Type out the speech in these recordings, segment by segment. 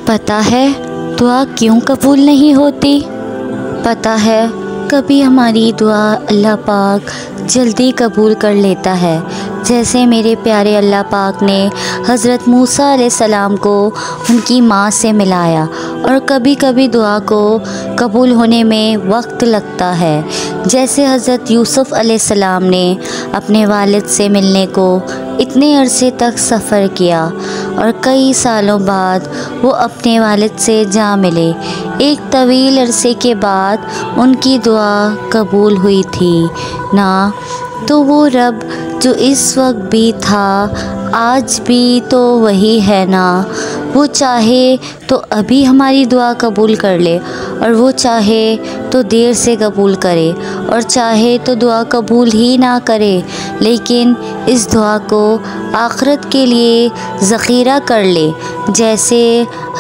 पता है दुआ क्यों कबूल नहीं होती? पता है कभी हमारी दुआ अल्लाह पाक जल्दी कबूल कर लेता है, जैसे मेरे प्यारे अल्लाह पाक ने हज़रत मूसा अलैहिस्सलाम को उनकी माँ से मिलाया। और कभी कभी दुआ को कबूल होने में वक्त लगता है, जैसे हज़रत यूसुफ़ अलैहिस्सलाम ने अपने वालिद से मिलने को इतने अरसे तक सफ़र किया और कई सालों बाद वो अपने वालिद से जा मिले। एक तवील अरसे के बाद उनकी दुआ कबूल हुई थी ना। तो वो रब जो इस वक्त भी था आज भी तो वही है ना। वो चाहे तो अभी हमारी दुआ कबूल कर ले, और वो चाहे तो देर से कबूल करे, और चाहे तो दुआ कबूल ही ना करे, लेकिन इस दुआ को आखिरत के लिए ज़ख़ीरा कर ले। जैसे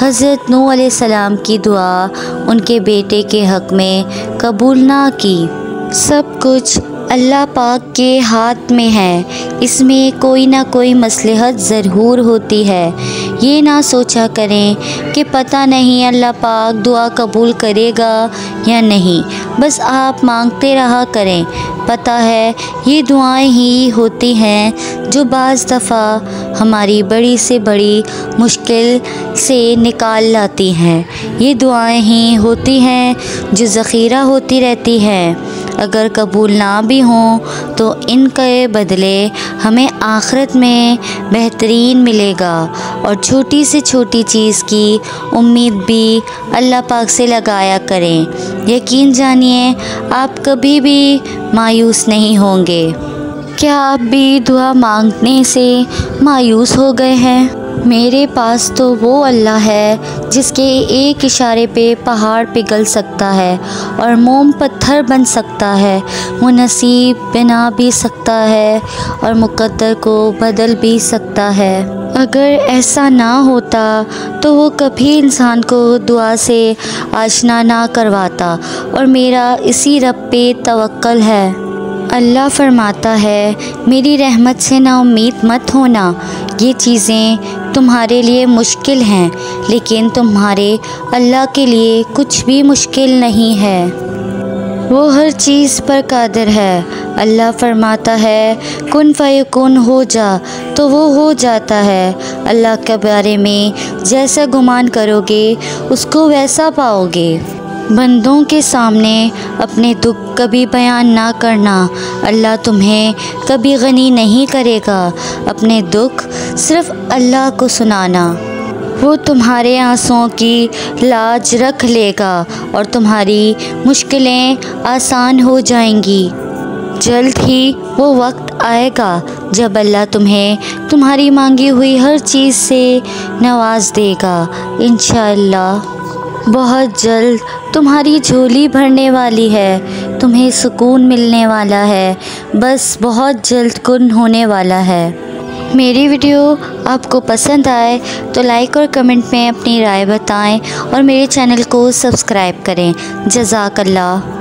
हज़रत नूह अलैहिस्सलाम की दुआ उनके बेटे के हक़ में कबूल ना की। सब कुछ अल्लाह पाक के हाथ में है, इसमें कोई ना कोई मसलहत ज़रूर होती है। ये ना सोचा करें कि पता नहीं अल्लाह पाक दुआ कबूल करेगा या नहीं, बस आप मांगते रहा करें। पता है ये दुआएं ही होती हैं जो बाज़ दफ़ा हमारी बड़ी से बड़ी मुश्किल से निकाल लाती हैं। ये दुआएं ही होती हैं जो ज़ख़ीरा होती रहती हैं। अगर कबूल ना भी हों तो इनके बदले हमें आखिरत में बेहतरीन मिलेगा। और छोटी से छोटी चीज़ की उम्मीद भी अल्लाह पाक से लगाया करें। यकीन जानिए आप कभी भी मायूस नहीं होंगे। क्या आप भी दुआ मांगने से मायूस हो गए हैं? मेरे पास तो वो अल्लाह है जिसके एक इशारे पे पहाड़ पिघल सकता है और मोम पत्थर बन सकता है। वो नसीब बना भी सकता है और मुक़द्दर को बदल भी सकता है। अगर ऐसा ना होता तो वो कभी इंसान को दुआ से आशना ना करवाता। और मेरा इसी रब पे तवक्कल है। अल्लाह फरमाता है मेरी रहमत से ना उम्मीद मत होना। ये चीज़ें तुम्हारे लिए मुश्किल हैं, लेकिन तुम्हारे अल्लाह के लिए कुछ भी मुश्किल नहीं है। वो हर चीज़ पर कादिर है। अल्लाह फरमाता है कुन फ़यकुन हो जा, तो वो हो जाता है। अल्लाह के बारे में जैसा गुमान करोगे उसको वैसा पाओगे। बंदों के सामने अपने दुख कभी बयान ना करना, अल्लाह तुम्हें कभी गनी नहीं करेगा। अपने दुख सिर्फ़ अल्लाह को सुनाना, वो तुम्हारे आंसुओं की लाज रख लेगा और तुम्हारी मुश्किलें आसान हो जाएंगी। जल्द ही वो वक्त आएगा जब अल्लाह तुम्हें तुम्हारी मांगी हुई हर चीज़ से नवाज देगा। इंशाअल्लाह बहुत जल्द तुम्हारी झोली भरने वाली है, तुम्हें सुकून मिलने वाला है, बस बहुत जल्द कुन होने वाला है। मेरी वीडियो आपको पसंद आए तो लाइक और कमेंट में अपनी राय बताएं और मेरे चैनल को सब्सक्राइब करें। जज़ाकल्लाह।